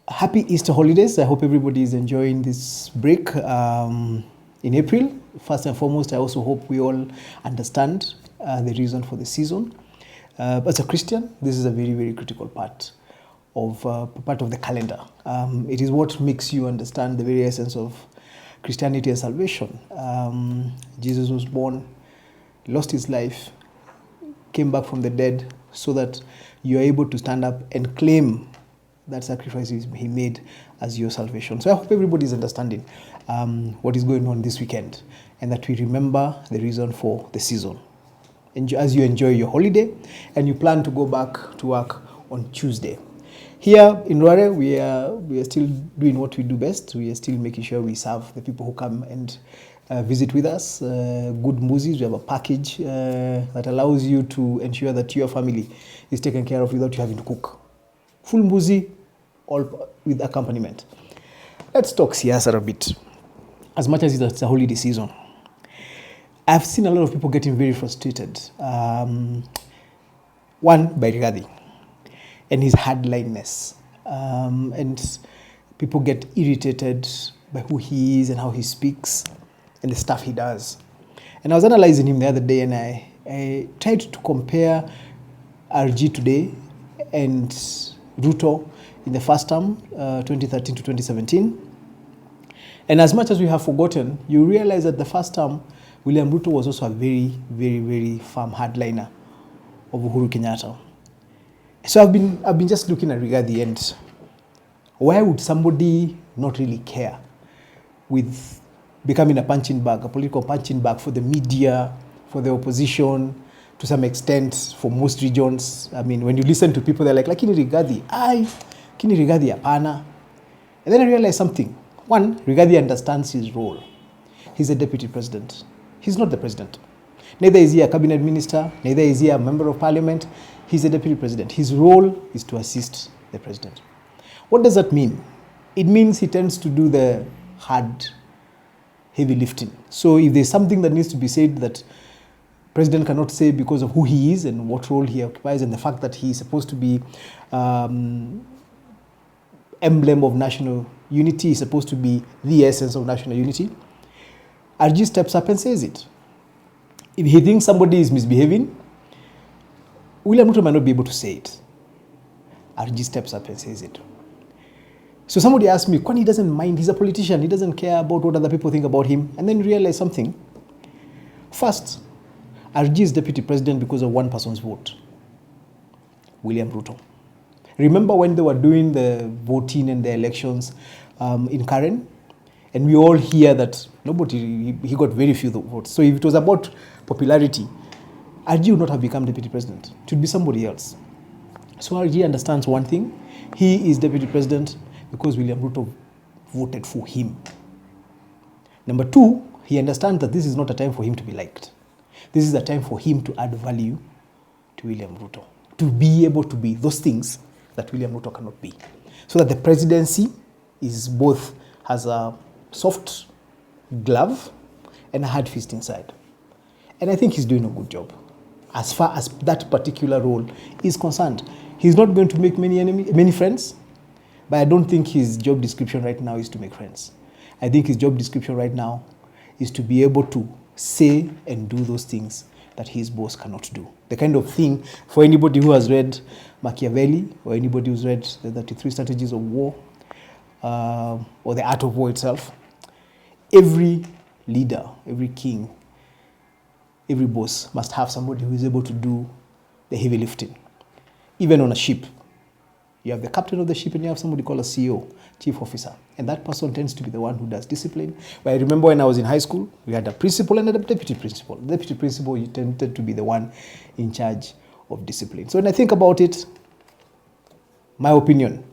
Happy Easter holidays. I hope everybody is enjoying this break in April. First and foremost, I also hope we all understand the reason for the season. As a Christian, this is a very, very critical part of the calendar. It is what makes you understand the very essence of Christianity and salvation. Jesus was born, lost his life, came back from the dead, so that you are able to stand up and claim that sacrifice he made as your salvation. So I hope everybody is understanding what is going on this weekend, and that we remember the reason for the season. As you enjoy your holiday and you plan to go back to work on Tuesday. Here in Rware, we are still doing what we do best. We are still making sure we serve the people who come and visit with us. Good Muzis, we have a package that allows you to ensure that your family is taken care of without you having to cook. Full Muzi, all with accompaniment. Let's talk siasa a bit. As much as it's a holiday season, I've seen a lot of people getting very frustrated. One, by Rigathi and his hardliness. And people get irritated by who he is and how he speaks and the stuff he does. And I was analyzing him the other day, and I tried to compare RG today and Ruto in the first term, 2013 to 2017. And as much as we have forgotten, you realize that the first term, William Ruto was also a very, very, very firm hardliner of Uhuru Kenyatta. So I've been just looking at Rigathi, and why would somebody not really care with becoming a punching bag, a political punching bag for the media, for the opposition, to some extent, for most regions? I mean, when you listen to people, they're like Kini Rigathi, Kini Rigathi apana. And then I realized something. One, Rigathi understands his role. He's a deputy president. He's not the president. Neither is he a cabinet minister, neither is he a member of parliament. He's a deputy president. His role is to assist the president. What does that mean? It means he tends to do the hard, heavy lifting. So if there's something that needs to be said that president cannot say because of who he is and what role he occupies and the fact that he is supposed to be emblem of national unity, is supposed to be the essence of national unity, RG steps up and says it. If he thinks somebody is misbehaving, William Ruto might not be able to say it. RG steps up and says it. So somebody asked me, Kwani, he doesn't mind, he's a politician, he doesn't care about what other people think about him. And then realize something. First, RG is deputy president because of one person's vote, William Ruto. Remember when they were doing the voting and the elections in Karen? And we all hear that he got very few votes. So if it was about popularity, RG would not have become deputy president. It would be somebody else. So RG understands one thing. He is deputy president because William Ruto voted for him. Number two, he understands that this is not a time for him to be liked. This is a time for him to add value to William Ruto, to be able to be those things that William Ruto cannot be. So that the presidency is both, has a soft glove and a hard fist inside. And I think he's doing a good job. As far as that particular role is concerned, he's not going to make many friends, but I don't think his job description right now is to make friends. I think his job description right now is to be able to say and do those things that his boss cannot do. The kind of thing, for anybody who has read Machiavelli, or anybody who's read the 33 Strategies of War, or the Art of War itself, every leader, every king, every boss must have somebody who is able to do the heavy lifting. Even on a ship, you have the captain of the ship and you have somebody called a CEO, chief officer. And that person tends to be the one who does discipline. But I remember when I was in high school, we had a principal and a deputy principal. The deputy principal tended to be the one in charge of discipline. So when I think about it, my opinion,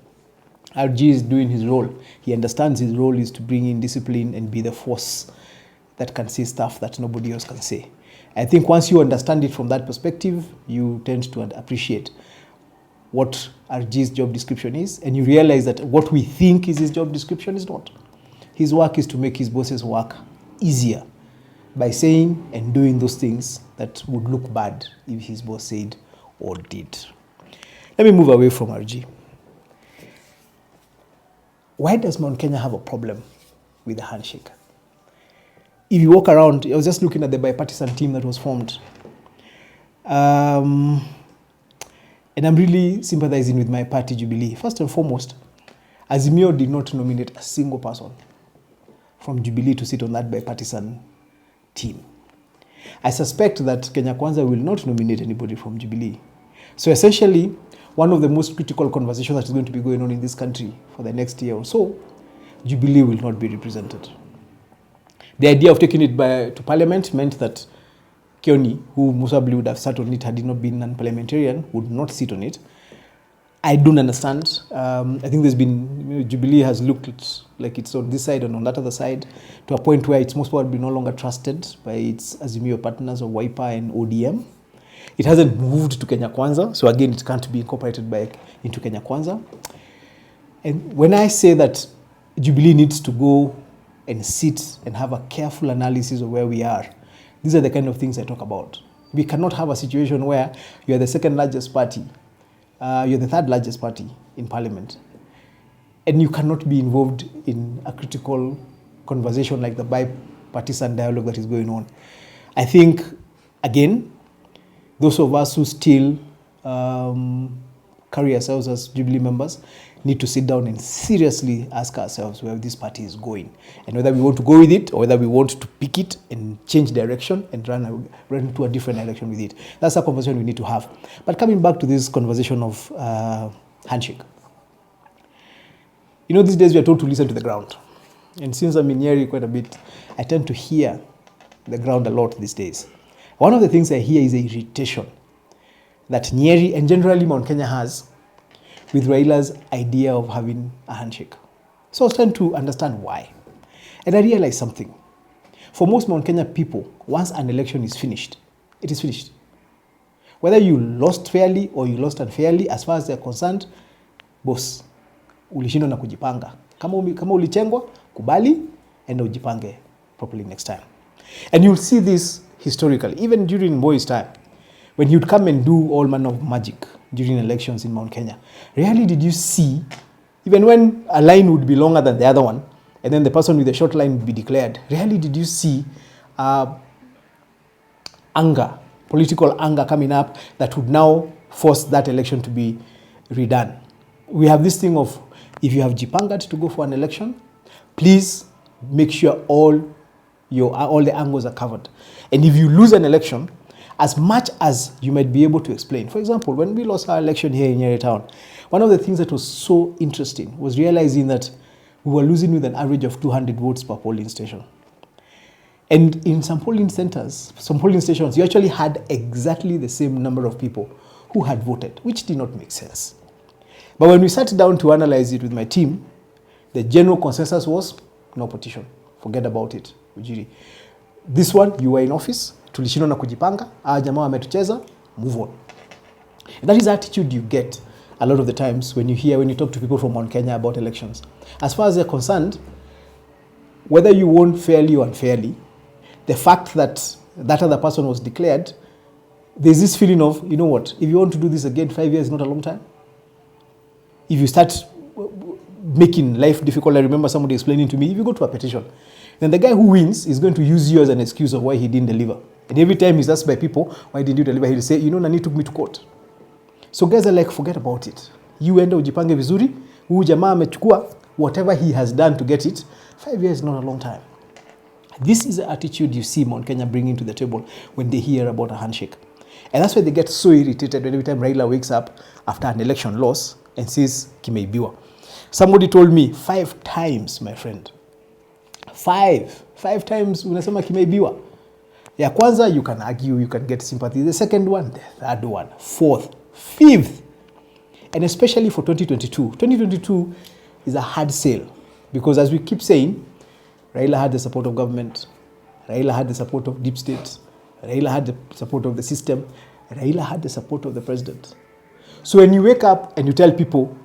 RG is doing his role. He understands his role is to bring in discipline and be the force that can say stuff that nobody else can say. I think once you understand it from that perspective, you tend to appreciate what RG's job description is, and you realize that what we think is his job description is not. His work is to make his boss's work easier by saying and doing those things that would look bad if his boss said or did. Let me move away from RG. why does Mount Kenya have a problem with the handshake? If you walk around, I was just looking at the bipartisan team that was formed. And I'm really sympathizing with my party, Jubilee. First and foremost, Azimio did not nominate a single person from Jubilee to sit on that bipartisan team. I suspect that Kenya Kwanza will not nominate anybody from Jubilee. So essentially, one of the most critical conversations that is going to be going on in this country for the next year or so, Jubilee will not be represented. The idea of taking it to Parliament meant that Kioni, who most probably would have sat on it had it not been non-parliamentarian, would not sit on it. I don't understand. I think there's been, Jubilee has looked like it's on this side and on that other side to a point where it's most probably no longer trusted by its Azimio partners of Wiper and ODM. It hasn't moved to Kenya Kwanza, so again, it can't be incorporated into Kenya Kwanza. And when I say that Jubilee needs to go and sit and have a careful analysis of where we are, these are the kind of things I talk about. We cannot have a situation where you are the second largest party, you're the third largest party in parliament, and you cannot be involved in a critical conversation like the bipartisan dialogue that is going on. I think, again, those of us who still carry ourselves as Jubilee members need to sit down and seriously ask ourselves where this party is going and whether we want to go with it or whether we want to pick it and change direction and run to a different direction with it. That's a conversation we need to have. But coming back to this conversation of handshake. You know, these days we are told to listen to the ground. And since I'm in Nyeri quite a bit, I tend to hear the ground a lot these days. One of the things I hear is a irritation that Nyeri and generally Mount Kenya has with Raila's idea of having a handshake. So I was trying to understand why. And I realized something. For most Mount Kenya people, once an election is finished, it is finished. Whether you lost fairly or you lost unfairly, as far as they're concerned, boss, ulishindwa na kujipanga. Kama ulichengwa, kubali, and ujipange properly next time. And you'll see this historically, even during Moi's time, when he would come and do all manner of magic during elections in Mount Kenya. Rarely did you see, even when a line would be longer than the other one, and then the person with the short line would be declared, rarely did you see anger, political anger coming up that would now force that election to be redone. We have this thing of, if you have jipangat to go for an election, please make sure all the angles are covered. And if you lose an election, as much as you might be able to explain. For example, when we lost our election here in Nyeri town, one of the things that was so interesting was realizing that we were losing with an average of 200 votes per polling station. And in some polling centers, some polling stations, you actually had exactly the same number of people who had voted, which did not make sense. But when we sat down to analyze it with my team, the general consensus was no petition. Forget about it, Ujiri. This one, you were in office, tulishindwa na kujipanga, jamaa wametucheza, move on. And that is the attitude you get a lot of the times when you talk to people from Mount Kenya about elections. As far as they're concerned, whether you won fairly or unfairly, the fact that that other person was declared, there's this feeling of, you know what, if you want to do this again, 5 years is not a long time. If you start making life difficult, I remember somebody explaining to me, if you go to a petition, then the guy who wins is going to use you as an excuse of why he didn't deliver. And every time he's asked by people, why didn't you deliver? He'll say, Nani took me to court. So guys are like, forget about it. You enda ujipange vizuri, huyu jamaa amechukua whatever he has done to get it. 5 years is not a long time. This is the attitude you see Mount Kenya bringing to the table when they hear about a handshake. And that's why they get so irritated when every time Raila wakes up after an election loss and says, kimeibiwa. Somebody told me 5 times, my friend. 5 times unasema kimeibiwa. Ya kwanza, you can argue, you can get sympathy. The second one, the third one, fourth, fifth. And especially for 2022. 2022 is a hard sale because as we keep saying, Raila had the support of government. Raila had the support of deep state. Raila had the support of the system. Raila had the support of the president. So when you wake up and you tell people,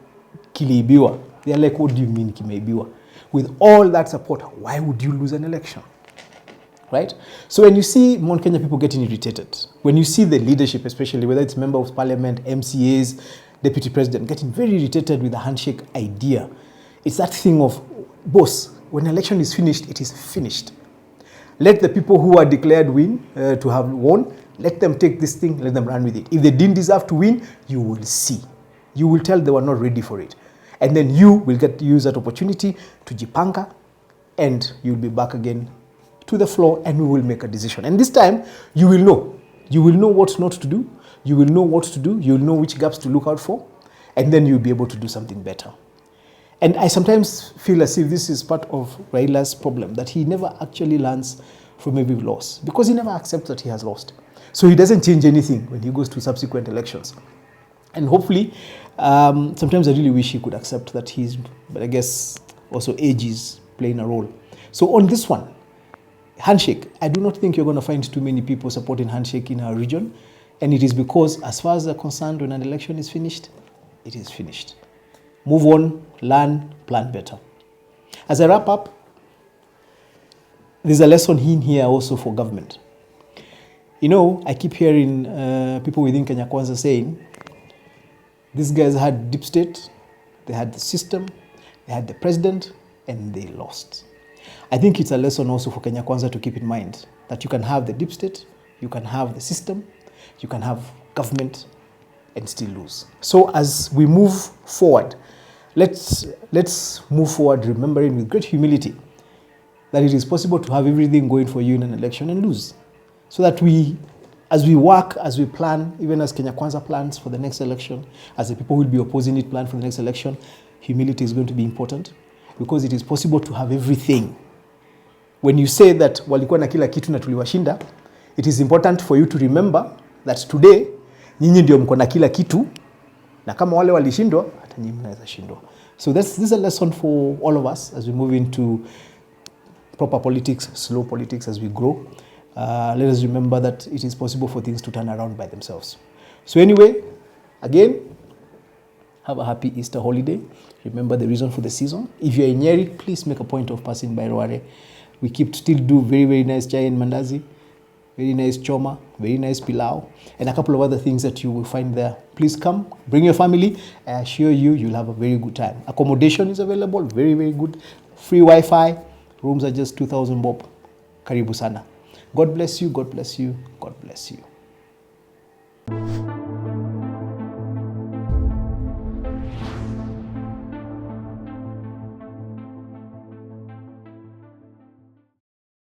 kiliibiwa, they're like, what do you mean kimeibiwa? With all that support, why would you lose an election? Right? So when you see Mount Kenya people getting irritated, when you see the leadership, especially whether it's member of parliament, MCAs, deputy president, getting very irritated with the handshake idea, It's that thing of, boss, when election is finished, it is finished. Let the people who are declared to have won, let them take this thing, let them run with it. If they didn't deserve to win, you will see. You will tell they were not ready for it. And then you will get to use that opportunity to jipanga, and you'll be back again to the floor, and we will make a decision. And this time, you will know. You will know what not to do. You will know what to do. You'll know which gaps to look out for. And then you'll be able to do something better. And I sometimes feel as if this is part of Raila's problem, that he never actually learns from every loss, because he never accepts that he has lost. So he doesn't change anything when he goes to subsequent elections. And hopefully, sometimes I really wish he could accept that but I guess also age is playing a role. So on this one, Handshake, I do not think you're going to find too many people supporting Handshake in our region. And it is because, as far as they're concerned, when an election is finished, it is finished. Move on, learn, plan better. As I wrap up, there's a lesson in here also for government. You know, I keep hearing people within Kenya Kwanza saying, these guys had deep state, they had the system, they had the president, and they lost. I think it's a lesson also for Kenya Kwanza to keep in mind that you can have the deep state, you can have the system, you can have government, and still lose. So as we move forward, let's move forward remembering with great humility that it is possible to have everything going for you in an election and lose. So that as we work, as we plan, even as Kenya Kwanza plans for the next election, as the people who will be opposing it plan for the next election, humility is going to be important, because it is possible to have everything. When you say that walikuwa na kila kitu na tuliwashinda, it is important for you to remember that today, nyinyi ndio mko na kila kitu, na kama wale walishindwa, hata nyinyi mnaweza shindwa. So this is a lesson for all of us as we move into proper politics, slow politics as we grow. Let us remember that it is possible for things to turn around by themselves. So anyway, again, have a happy Easter holiday. Remember the reason for the season. If you're in Nyeri, please make a point of passing by Rware. We still do very, very nice chai and mandazi, very nice choma, very nice pilau, and a couple of other things that you will find there. Please come, bring your family. I assure you, you'll have a very good time. Accommodation is available, very, very good. Free Wi-Fi. Rooms are just 2,000 bob. Karibu sana. God bless you, God bless you, God bless you.